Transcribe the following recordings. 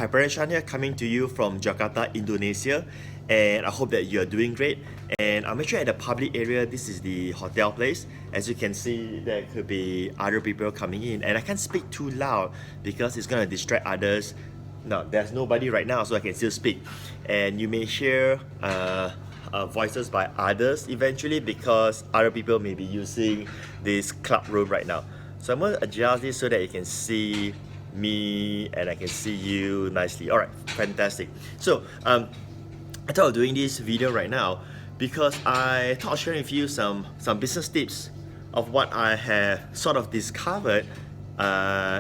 Hi, Parashan here, coming to you from Jakarta, Indonesia, and I hope that you are doing great. And I'm actually at the public area. This is the hotel place. As you can see, there could be other people coming in, and I can't speak too loud because it's gonna distract others. Now, there's nobody right now, so I can still speak, and you may hear voices by others eventually because other people may be using this club room right now. So I'm going to adjust this so that you can see me and I can see you nicely. All right, fantastic. So I thought of doing this video right now because I thought of sharing with you some business tips of what I have sort of discovered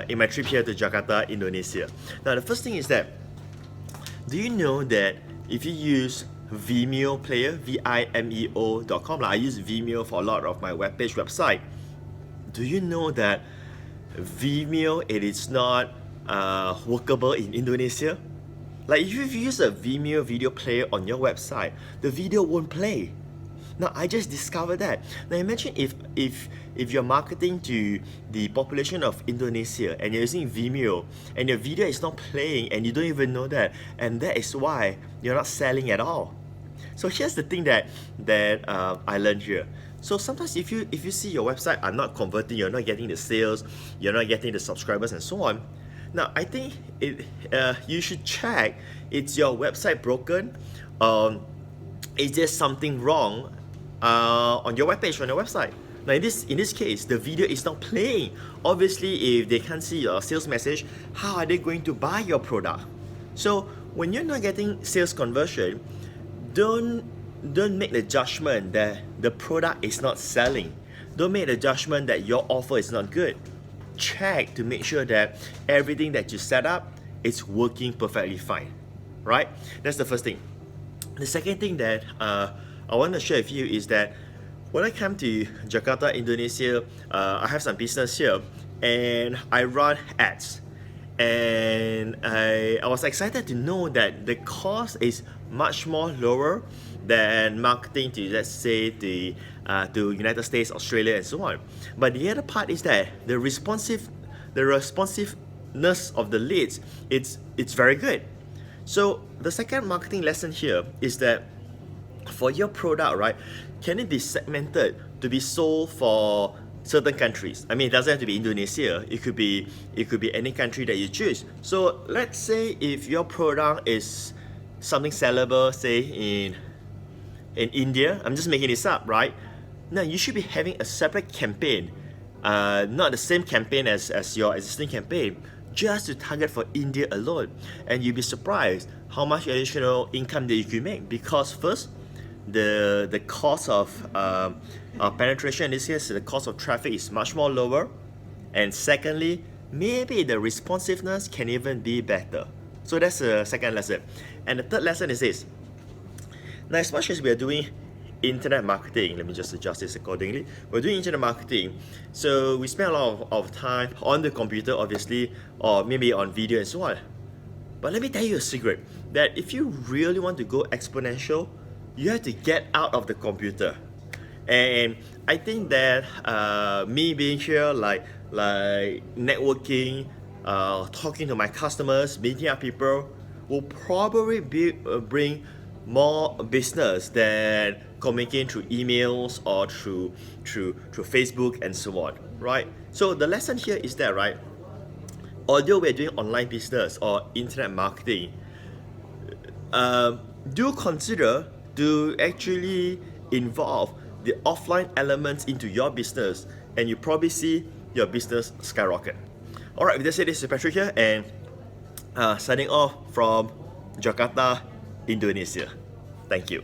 in my trip here to Jakarta, Indonesia. Now, the first thing is that, do you know that if you use Vimeo player, Vimeo.com, like I use Vimeo for a lot of my website. Do you know that Vimeo, it is not workable in Indonesia? Like if you use a Vimeo video player on your website, the video won't play. Now I just discovered that. Now imagine if you're marketing to the population of Indonesia and you're using Vimeo and your video is not playing and you don't even know that, and that is why you're not selling at all. So here's the thing that I learned here. So sometimes if you see your website are not converting, you're not getting the sales, you're not getting the subscribers and so on. Now I think you should check, is your website broken? Is there something wrong on your webpage, on your website? Now in this case, the video is not playing. Obviously, if they can't see your sales message, how are they going to buy your product? So when you're not getting sales conversion, don't make the judgment that the product is not selling. Don't make the judgment that your offer is not good. Check to make sure that everything that you set up is working perfectly fine, right? That's the first thing. The second thing that I want to share with you is that when I come to Jakarta, Indonesia, I have some business here and I run ads. And I was excited to know that the cost is much more lower than marketing to, let's say, to United States, Australia, and so on. But the other part is that the responsiveness of the leads, it's very good. So the second marketing lesson here is that for your product, right, can it be segmented to be sold for certain countries? I mean, it doesn't have to be Indonesia. It could be any country that you choose. So let's say if your product is something sellable, say in India, I'm just making this up, right? Now you should be having a separate campaign, not the same campaign as your existing campaign, just to target for India alone. And you'll be surprised how much additional income that you can make, because first, the cost of penetration in this case, the cost of traffic is much more lower, and secondly, maybe the responsiveness can even be better. So that's the second lesson. And the third lesson is this. Now, as much as we are doing internet marketing, let me just adjust this accordingly. We're doing internet marketing, so we spend a lot of time on the computer, obviously, or maybe on video and so on. But let me tell you a secret, that if you really want to go exponential, you have to get out of the computer. And I think that me being here, like networking, talking to my customers, meeting up people, will probably bring more business than communicating through emails or through Facebook and so on, right? So the lesson here is that, right, although we're doing online business or internet marketing, do consider to actually involve the offline elements into your business, and you probably see your business skyrocket. Alright, with that said, this is Patrick here, and signing off from Jakarta, Indonesia. Thank you.